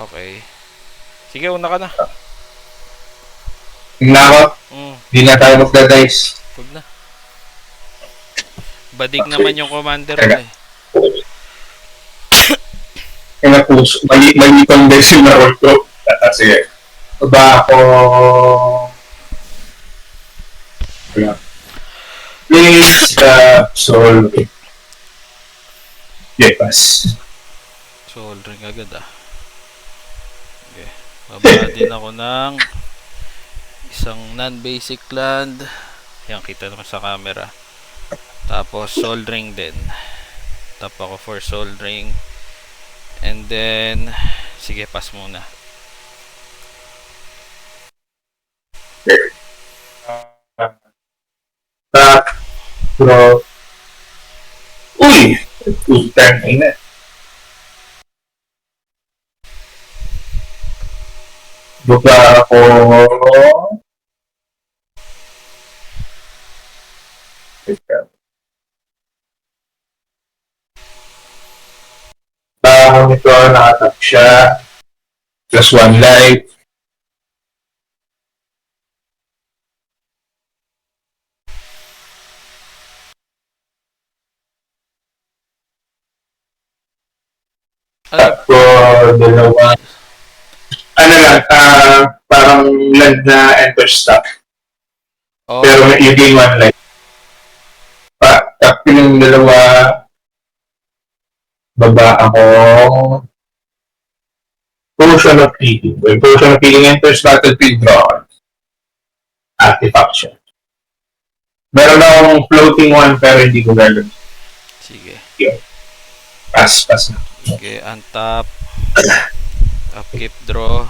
Okay. Sige, una ka na. Tingnan ko. Hindi na tayo magda-dice. Huwag na. Badig naman yung commander mo eh. Kaya puso, may condition na roll ko. Kasi, ba ako... Please, solve it. Pass. Soul ring agad ah. Okay. Bababa din ako ng isang non-basic land. Yan, kita naman sa camera. Tapos soul ring din. Tap ako for soul ring. And then, sige, pass muna. Tap, draw. Uy! Utang ina. Buka ako. Bahang ito, nakatap siya. Plus 1 life. Tapos, dalawa. Ano lang, parang land na enter stock. Oh. Pero you gain 1 life. Tapos yung dalawa, baba ako. Potion of Healing. When Potion of Healing enters battlefield, draw. Artifact siya. Meron akong floating one pero hindi ko gagawin. Sige. Pass na. Sige, untap. Upkeep, draw.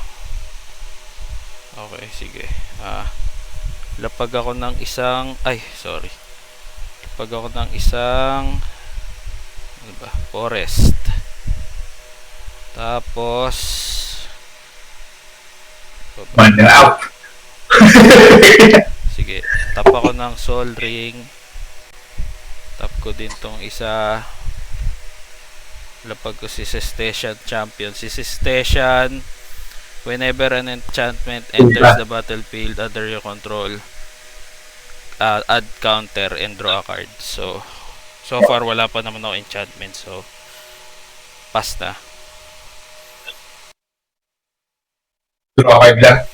Okay, sige. Lapag ako ng isang... Ay, sorry. Lapag ako ng isang... Ano ba? Forest. Tapos... Mana out. Sige. Tap ako ng soul ring. Tap ko din tong isa. Lapag ko si Cestatian Champion. Si Cestatian, whenever an enchantment enters the battlefield under your control, add counter and draw a card. So far wala pa naman ako enchantment, so pass na. Draw card lang.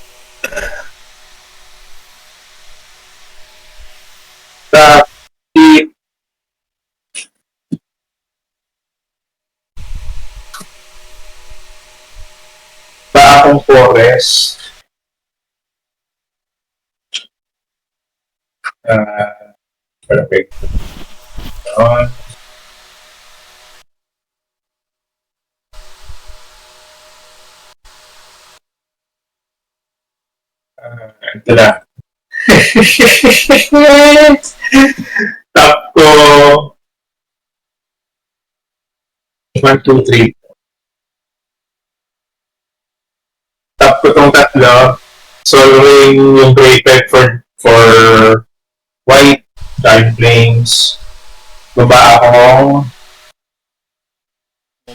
Akong forest. Perfect. Ito na. Tap ko. 1, 2, 3. Tap ko itong tatlo. Solving yung gray pet for white. Time frames. Baba ako.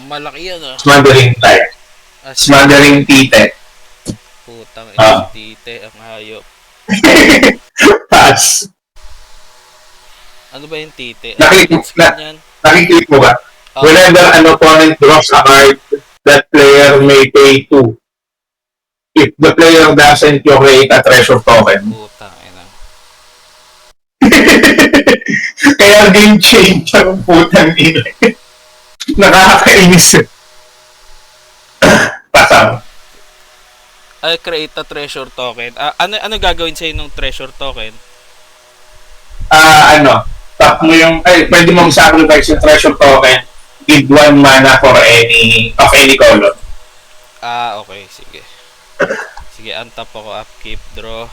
Malaki yan ah. Smothering type. Smothering tite. Putang ina, tite ang hayop. Pass. Ano ba yung tite? Nakiklik mo ba? Whenever an opponent draws a card, that player may pay 2. If the player doesn't, you create a treasure token. Putang ina. Kaya game change ang putang ina. Nakakainis. Pasang. I'll create a treasure token. Ano gagawin sa'yo ng treasure token? Tap mo yung, pwede mong sacrifice yung treasure token. Give 1 mana for any color. Okay, sige. Sige, untap ako, upkeep, draw.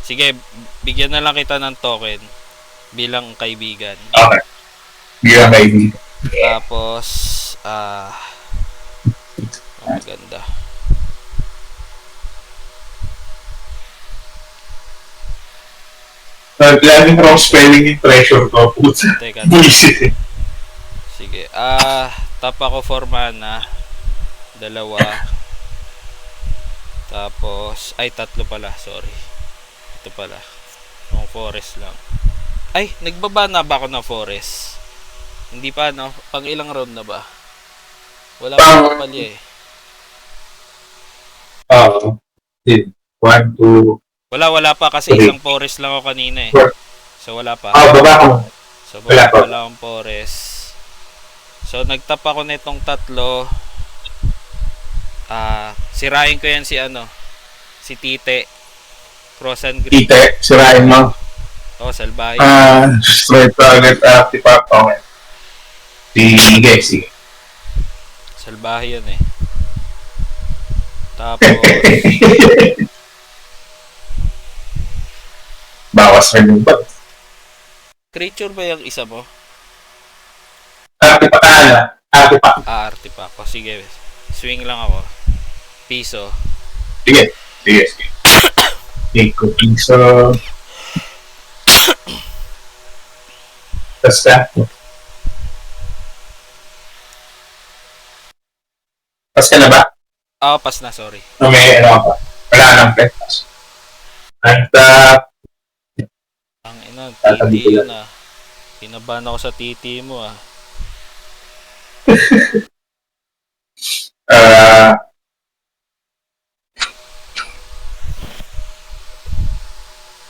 Sige, bigyan na lang kita ng token bilang kaibigan. Okay. Bilang kaibigan. Tapos, maganda. Naglaning wrong spelling yung treasure ko. Puta. Teka. Sige. Tap ako for mana. 2. Tapos, ay, tatlo pala, sorry. Ito pala. Yung forest lang. Ay, nagbaba na ba ako ng forest? Hindi pa, no? Pang ilang round na ba? Wala pa ako palya eh. One, two, Wala pa kasi three, isang forest lang ako kanina eh. four. So, wala pa. Baba ko. So, Wala baba pa. pala akong forest. So, nagtap ako na itong tatlo. Sirain ko yan si Tite. Cross and green. Tite, sirain mo. Salbahe. Straight target, tipak. Okay. Sige. Salbahe yan eh. Tapos, bawas rin yung bag. creature ba yung isa mo? Artipak. Artifact. Sige. Swing lang ako. Piso. Sige. Take ko piso. Tapos ka. Pas ka na ba? Pass na, sorry. May pa. Wala nang petas. At, Ang ina, titi yun ah. Kinabahan ako sa titi mo ah.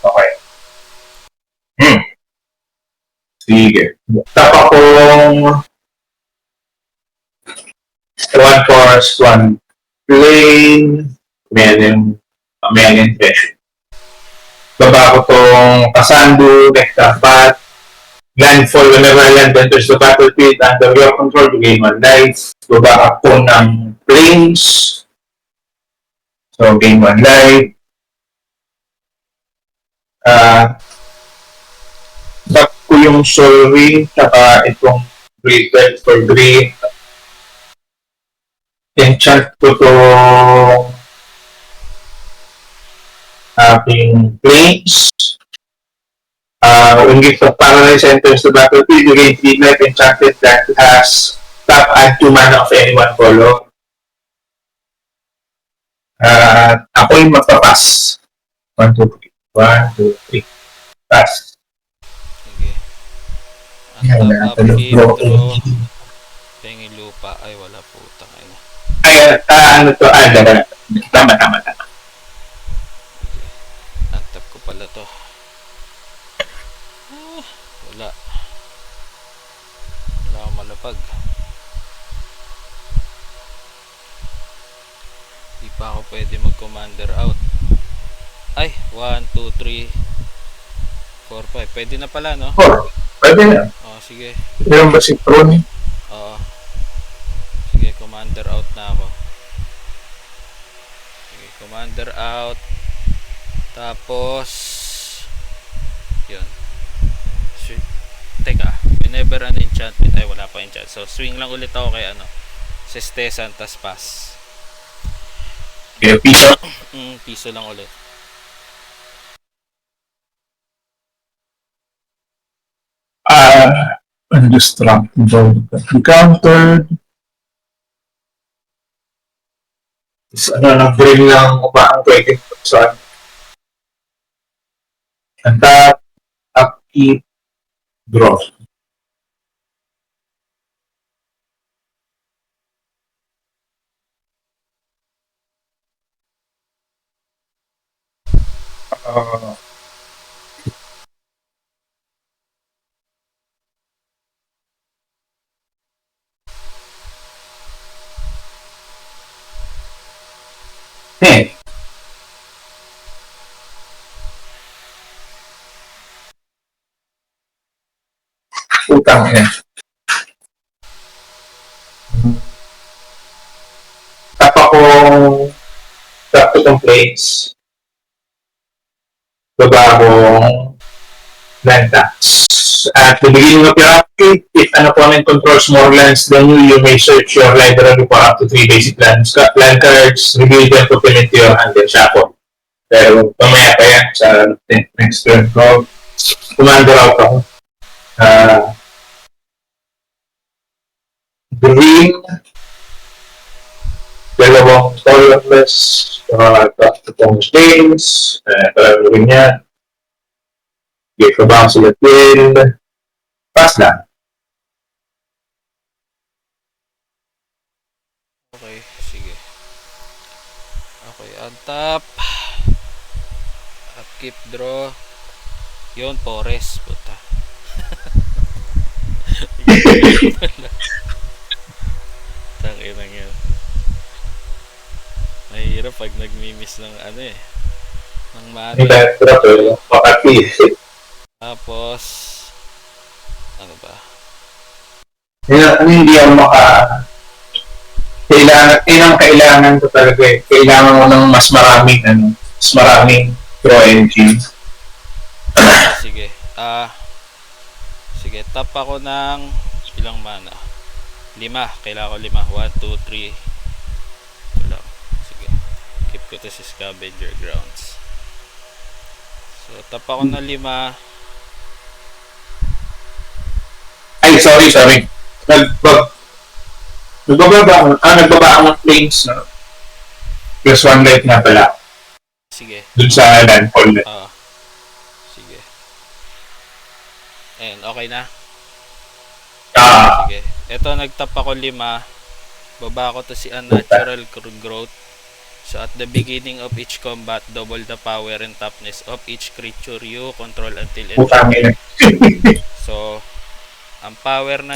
Okay. Sige. Tap akong one forest, one plain, Melian fish. Baba ko tong Kasandu, Nektapat, landfall whenever land enters the battlefield under your control to gain 1 life. Baba ako ng plains, so gain 1 life. Tap ko yung Soul Ring, saka itong Breathed for green. Enchant ko itong aking plains. When gift of paralyze enters the battlefield, you gain 3 life enchanted that has tap and 2 mana of any one color. Ako yung magpapass. 1, 2, 3. Pass. Sige. Yan, Ang tap talog bro. Pengi lupa. Ay, wala putang ina. Ano to? Tama. Ang tap ko pala to. Wala akong malapag. Di pa ako pwede mag-commander out. Ay, 1, 2, 3 4, 5. Pwede na pala, no? Pwede na. Sige. Meron ba si Prone? Oo. Sige, commander out na ako. Sige, commander out. Tapos yun. Teka, whenever an enchantment, ay wala pa enchant. So, swing lang ulit ako kay Sestesan, tas pass. Okay, piso. Piso lang ulit. Undestructible. Encountered. Nag-bring lang ang 20%. And that, upkeep, draw. Utang ina. Tap akong tap itong plates. Baba akong land tax. At the beginning of your upkeep, if an opponent controls more lands than you may search your library for up to 3 basic lands. Land cards, reveal them to pin into your hand and shuffle. Pero mamaya pa yan sa next turn ko. Commander out ako. Green dalawang colorless, tatlong stains, palagawin niya, give a bounce ulit din, pass lang. Okay, sige. Okay, on top. Upkeep draw. Yun, Forest. Puta. Tanginang yun. Mahirap pag nagmi-miss ng ano eh. Ng mana. Hindi tayo drop eh, makati. Tapos, ano ba? Hindi ako kailangan ko talaga eh. Kailangan ko ng mas maraming draw engine. Sige. Sige, tap ako ng ilang mana? 5. Kailangan ko 5. 1, 2, 3. Ito lang. Sige. Keep ko to sa scavenger grounds. So, tap ako ng 5. Ay, sorry. Nagbaba ako ng planes, no? Plus 1 light nga pala. Sige. Dun sa landfall. Sige. Ayan, okay na? Ah, Sige. Ito, nagtap ako 5. Baba ko to si Unnatural Growth. So, at the beginning of each combat, double the power and toughness of each creature you control until end. putang ina. So, ang power na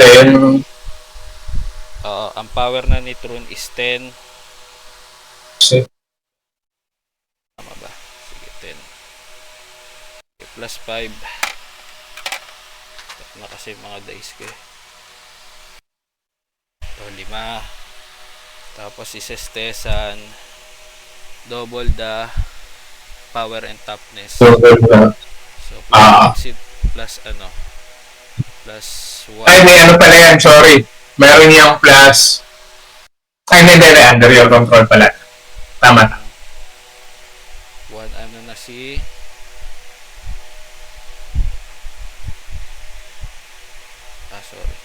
ang power na ni Trune is 10. Tama ba? Sige, 10. Okay, plus 5. Tap na kasi mga dice ko eh. Ito, 5. Tapos isestesan. Double the power and toughness. So, plus ano? Plus 1. Ay, may ano pala yan, sorry. Meron yung plus. Ay, hindi, under your control pala. Tama. 1 ano na si sorry.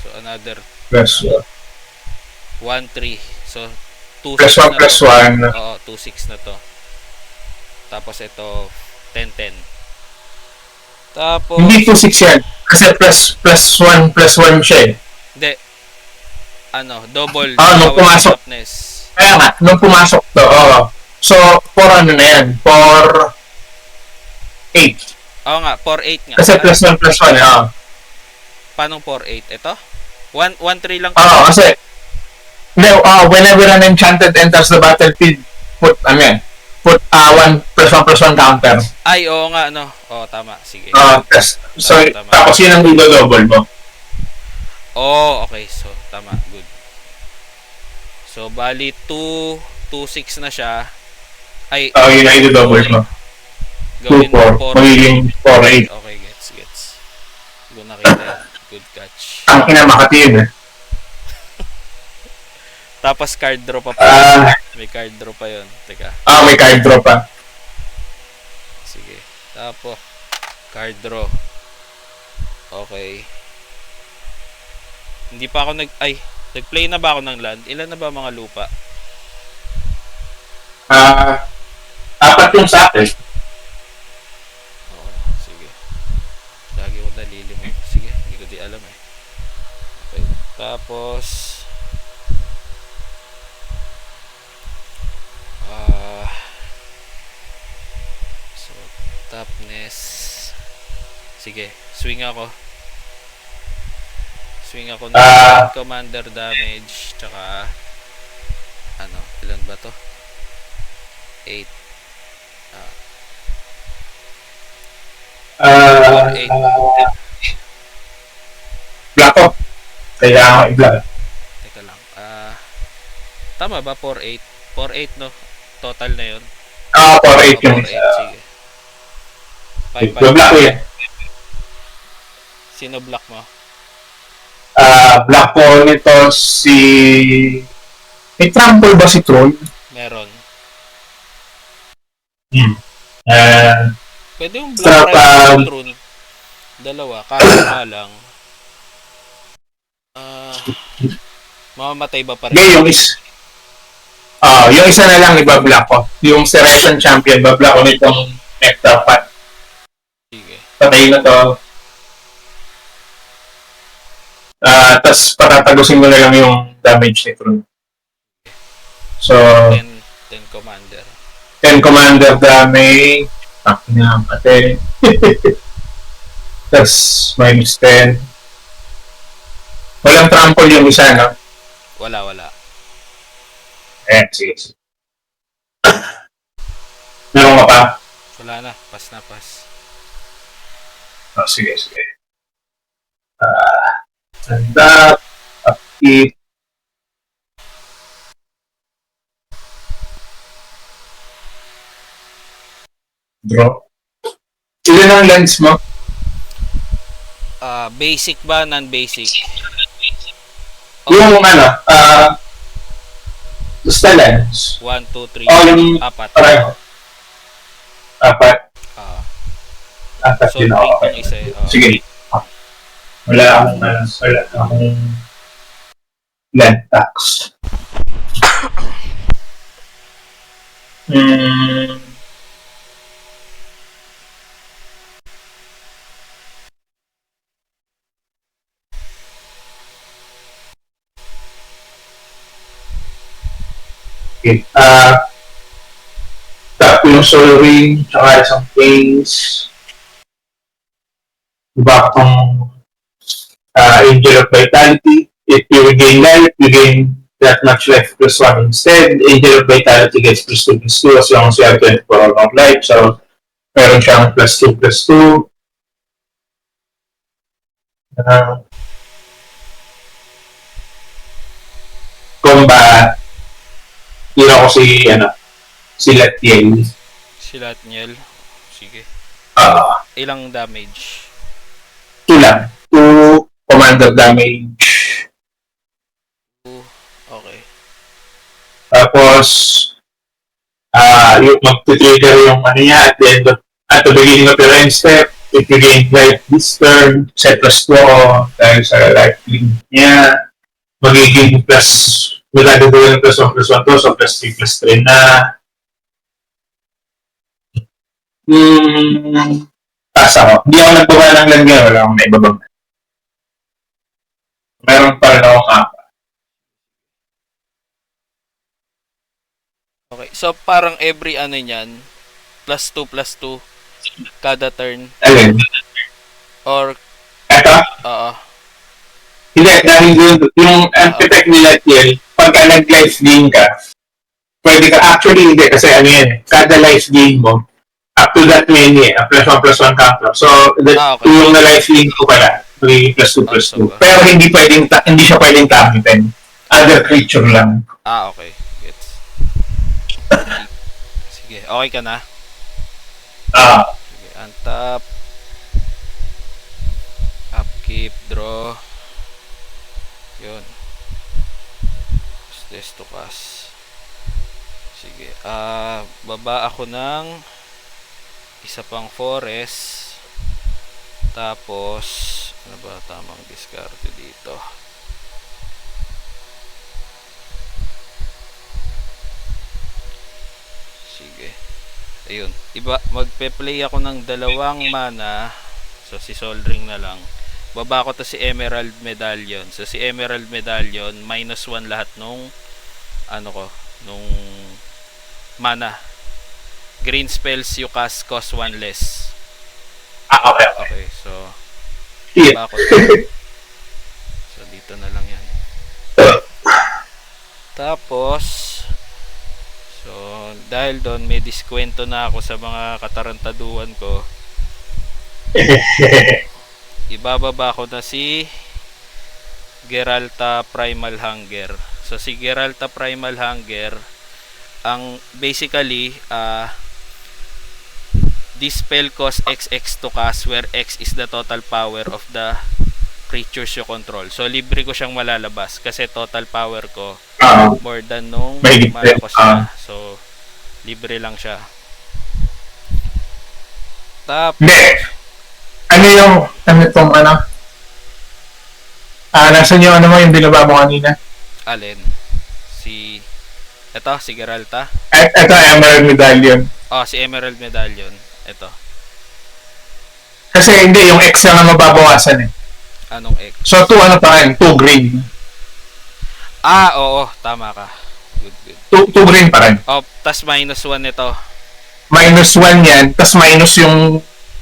So another Plus 1, 3. So 2, plus 6 1 na plus to. 1. Oo, 2, 6 na to. Tapos ito 10, 10. Tapos Hindi 2-6 yan. Kasi plus 1 plus 1 siya eh. hindi. Ano, double Nung power pumasok. toughness. Kaya nga, nung pumasok to, So, for ano na yan? For 8. Oo nga, 4, 8 nga. Kasi plus 1 plus 1, Paano 4, 8? Ito? 1, 3 lang. Kasi, whenever an enchanted enters the battlefield, put 1 plus 1 plus 1 counter. Ay, oo nga, ano. Oo, tama. Sige. So, Tama. tapos yun ang double mo. Oh, okay. So, tama. Good. So, bali 2, 6 na siya. Ay, Yun ang double mo. gawin 2-4. mo 4. Magiging 4-8. Okay, gets. Hindi ko nakita yan. Good catch. Ang ina Makati yun eh. Tapos card draw pa May card draw pa yun. Teka. May card draw pa. Sige. Tapos, card draw. Okay. Hindi pa ako nag-play na ba ako ng land? Ilan na ba mga lupa? 4 yung sa akin. Oo, sige. Lagi ko nalilimot. Sige, hindi ko di alam eh. Okay. Tapos, so, toughness. Sige, swing ako ng commander damage, tsaka ilan ba to? 8. 8. Black off. Kailangan ko i-black. Teka lang. Tama ba? 4-8? 4-8 no? Total na yun? 4-8 yung 4-8, sige. 5-5. Black ko yan. Sino block mo? Black ko nito si... May trample ba si Troll? Meron. Pwede yung block right Throne. Dalawa. Kaso nga lang. Mamamatay ba pa rin? Hindi, Yung isa na lang ibablock ko. Yung Serration Champion, bablock ko nitong Nectarpat. Sige. Patay na to. Tapos patatagusin ko na lang yung damage ni Crew. So, 10 commander. 10 commander damage. Tak na pati. Tapos minus 10. Walang trample yung isa, no? Wala. Sige. Meron ka pa? Wala na. Pass. Sige. Tanda. Upkeep. Draw. Ilan ang lens mo? Basic ba? Non-basic? Yung basta lens. 1, 2, 3, Yung 4. pareho. 4. Apat So, din ako. yung isa Sige. Wala akong lens tax. Okay. Tap yung Soul Ring, tsaka isang Kings. Diba akong Angel of Vitality. If you regain life, you gain that much life plus 1 instead. Angel of Vitality gets plus 2 as long as you have 24 hours of life. So, meron siyang plus 2. Combat. Yun ako si Latiel. Si Latniel. Sige. Ilang damage? 2 lang. 2 commander damage. Okay. Tapos, yung mag-trigger yung niya at the beginning of your end step, if you gain life this turn, set plus 2 dahil sa life link niya, magiging plus, magagawin ng plus 1 to, so plus 3 na. Pass ako. Hindi ako nagbaba ng langyan, wala akong naibabang. Meron pa rin akong Okay. So, parang every niyan, plus 2 kada turn. Alin? Or, Eto? Hindi, dahil yung anti-tech nila Tiel, pagka nag-life gain ka, pwede ka, actually hindi, kasi kada life gain mo, up to that many, plus 1 counter. So, okay. Yung na-life gain ko pala, magiging plus 2. Pero hindi siya pwedeng gamitin. Other creature lang. Okay. Gets. Sige, okay ka na? Sige, untap. Upkeep, draw. Yun. This to cast. Sige, baba ako ng isa pang forest. Tapos, ano ba tamang discard dito? Sige. Ayun. Magpe-play ako ng 2 mana. So, si Sol Ring na lang. Baba ko to si Emerald Medallion. So, si Emerald Medallion, -1 lahat nung nung mana. Green spells you cast cost 1 less. Okay, so baba ko to. So, dito na lang yan. Tapos, so, dahil doon may diskwento na ako sa mga katarantaduan ko, ibababa ko na si Geralta Primal Hunger. So, si Geralta Primal Hunger, ang basically, this spell costs XX to cast, where X is the total power of the creatures you control. So, libre ko siyang malalabas kasi total power ko more than nung mana ko siya. So, libre lang siya. Tapos, nasan yung yung binaba mo kanina? alin? Si Ito, si Geralta. Ito, Emerald Medallion. Oh, si Emerald Medallion. Ito. Kasi hindi, yung X lang ang mababawasan eh. Anong X? So, 2 ano pa rin? 2 green. Ah, oo. Tama ka. Good, good. 2 green pa rin. Oh, tas minus 1 ito. Minus 1 yan, tas minus yung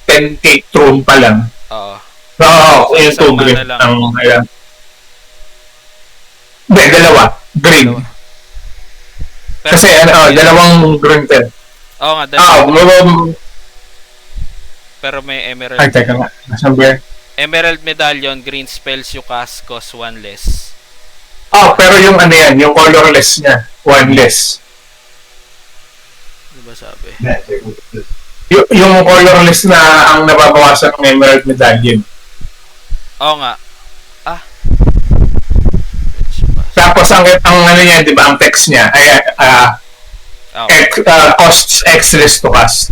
10k throne pa lang. Oo. Oo, yung Isang 2 green. mana lang. Ayan. Hindi, dalawa. Green. Dalawa. Pero, Kasi dalawang green pen. Oo nga, dalawa. Pero may Emerald. Ay, teka nga. Nasaan ba yan? Emerald Medallion, green spells you cast cost 1 less. Pero yung ano yan, yung colorless niya. 1 less. Ano ba sabi? Yung colorless na ang nababawasan ng Emerald Medallion. Oo nga. Ah. Tapos ang ano niya, di ba, ang text niya ay costs X less to cast.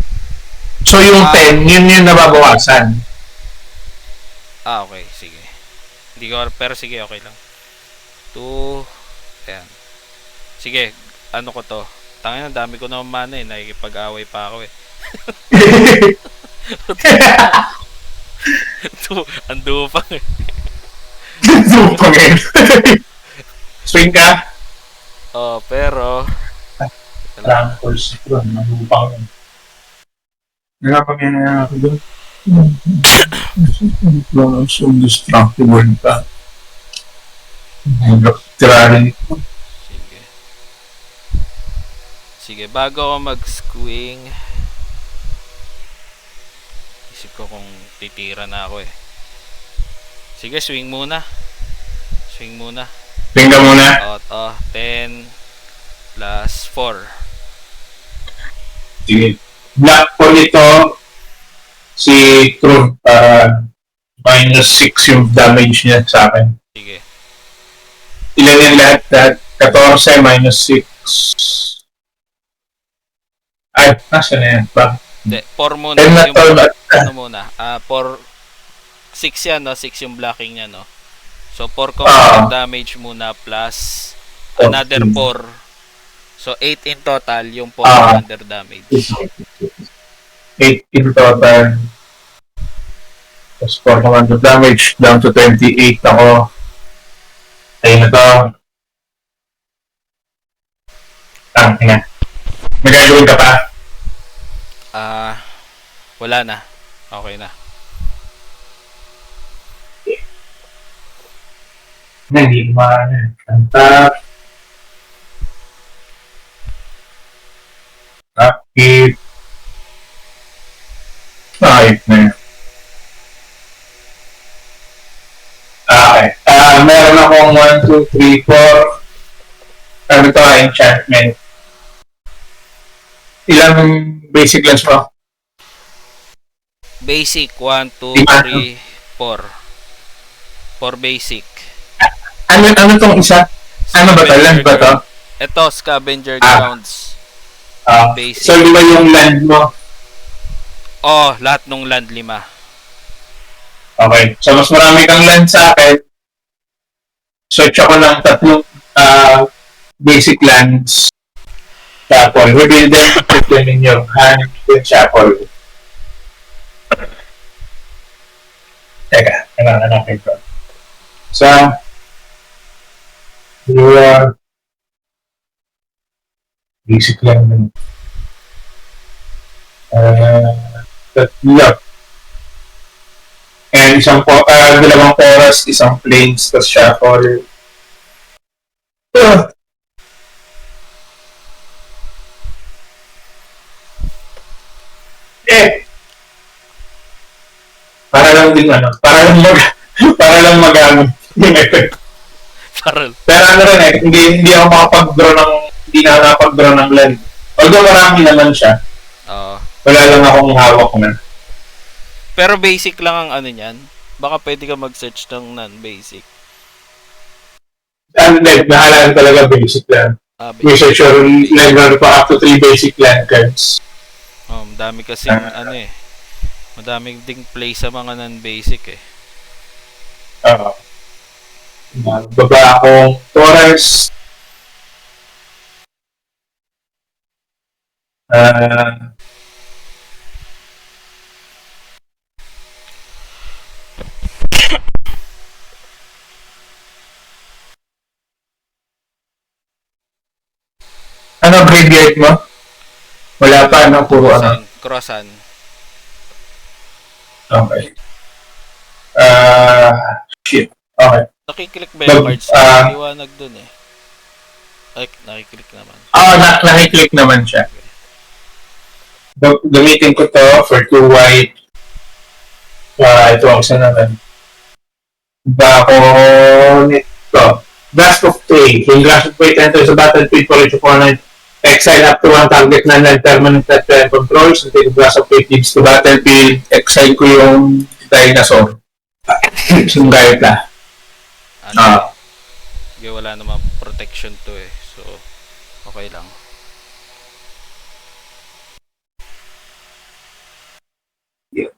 So yung 10, yun yung nababawasan. Okay, sige. Hindi ko, pero sige, okay lang. 2, ayan. Sige, ano ko to? Tangin, ang dami ko naman mana eh. Nakikipag-away pa ako eh. Ang dupang eh. Dupang eh. Swing ka? Pero... Tramples. Dupang eh. Nagapagyan na ako doon. So destructible ka. Tirari. Sige. Sige, bago ako mag-squing, isip ko kung titira na ako eh. Sige, swing muna. Swing muna. Swing ka muna. 10 plus 4. Sige. Black po nito si True minus 6 yung damage niya sa akin. Sige. Ilan yan lahat? 14 minus 6. Ay, nasa na yan ba? Hindi, 4 muna. Ano muna? 4, 6 yan, no? 6 yung blocking niya, no? So, 4 combat damage muna plus another 4. So, 8 in total yung 4 under damage. 8 in total. Plus 4 commander damage. Down to 28 ako. Ayun na to. Ina. May gagawin ka pa? Wala na. Okay na. Hindi man. Kanta. Rapid. Ayos na yun. Okay. Meron akong 1, 2, 3, 4. Ano ito? Enchantment. Ilang basic lands mo? Basic, 1, 2, 3, 4. 4 basic. Ano tong isa? Ano ba ito? Land ba ito? Ito, Scavenger Grounds. Basic. So, di ba yung land mo? Lahat ng land 5. Okay. So, mas marami kang land sa akin. Search ako ng 3 basic lands. Chapel. Reveal them, put them in your hand with chapel. Teka, hanapin ko. Sa your basic land. Tatlo. And dalawang forest, isang plains, tapos shuffle. Para lang din para lang magamit yung effect. Pero ano rin hindi ako hindi na nakapag-draw ng land. Although marami naman siya. Wala lang akong hawak na. Pero basic lang ang ano niyan. Baka pwede ka mag-search ng non-basic. Bahala talaga basic lang. May search your library pa up to 3 basic land cards. Madami kasing madaming ding play sa mga non-basic eh. Baba akong Taurus. Ah, ano graveyard mo? Wala pa, no? Puro ano. Crossan. Okay. Shit. Okay. Nakiklik ba yung cards? Liwanag dun eh. Ay, nakiklik naman. Nakiklik naman siya. Gamitin ko to for 2 white. Ito ang isa naman. Bako nito. Blast of Play. Yung Blast of Play enters the battlefield for each opponent. Exile up to one target na non-permanent that controls until Blast of Play leaves the battlefield. Exile ko yung dinosaur. Yung Gaeta. Okay, wala namang protection to eh. So, okay lang. Yeah.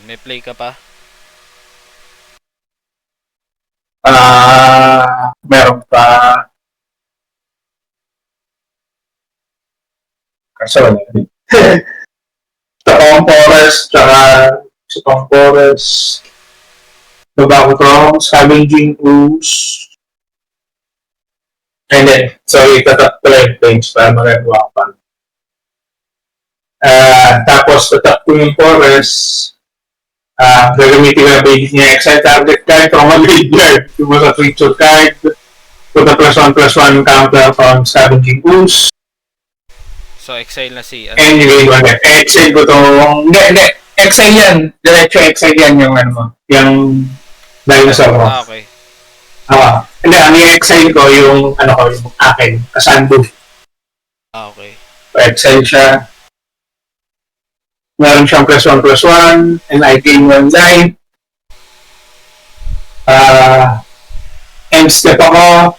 May play ka pa? Meron pa. Kaso wala din. Sa Pang Forest, tsaka sa Pang Forest. Baba ko to, Scavenging Ooze. And then, so itatap ko lang yung things para magagawa ko pa. Tapos, tatap ko yung Forest. Gagamitin ko na basic niya exile target card from a graveyard. Yung mga creature card. Put a +1/+1 counter on Scavenging Ooze. So, exile na si... And you gain 1 exile ko itong... Hindi. Exile yan. Diretso exile yan yung ano mo. Yung dinosaur mo. Okay. Hindi, ang i-exile ko yung ano ko, yung akin. Kasandu. Okay. So, exile siya. Meron siyang +1/+1 and I gain 1 life. End step ako.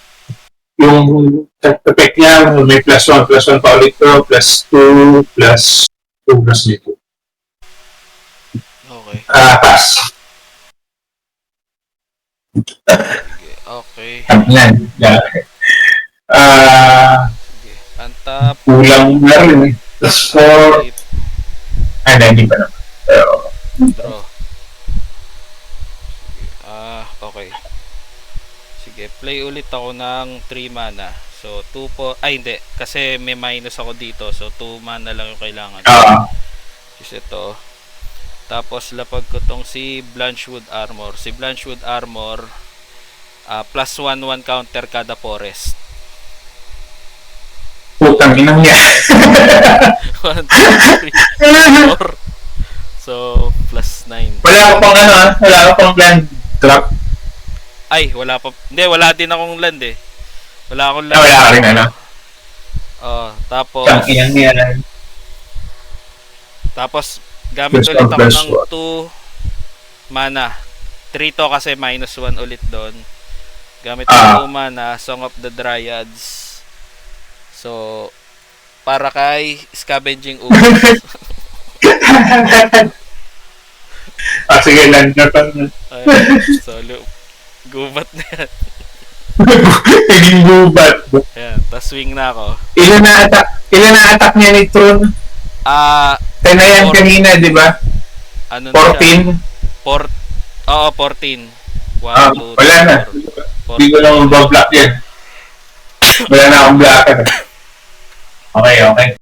Yung effect niya, may +1/+1 pa ulit ko, +2, +2 dito. Okay. Pass. Okay. Yan. Sige. Untap. Kulang na rin eh. +4. Hindi pa naman. Pero, Draw. Okay. Sige, play ulit ako ng 3 mana. So, 2 po... Ay, hindi. Kasi may minus ako dito. So, 2 mana lang yung kailangan. Just ito. Tapos, lapag ko tong si Blanchwood Armor. Si Blanchwood Armor, +1/1 counter kada forest. putang inang niya. 1, 2, 3, 4. So, +9. Wala ko pang ano wala ko pang land drop. Ay, wala pa. Hindi, wala din akong land eh. Wala akong land. Wala ka rin ano. Tapos... Inang niya. Tapos, gamit ulit ako ng 2 mana. 3 to kasi -1 ulit doon. Gamit ng 2 mana, Song of the Dryads. So, para kay Scavenging Ooze. Sige, land drop. So, gubat na yan. Naging gubat. Ayan, tapos swing na ako. Ilan na attack niya ni Tron? 10 na yan kanina, di ba? Ano 14? Oo, 14. 1, 2, 3, 4. Wala na. Hindi ko lang mabablock yan. Wala na akong blocker. Okay.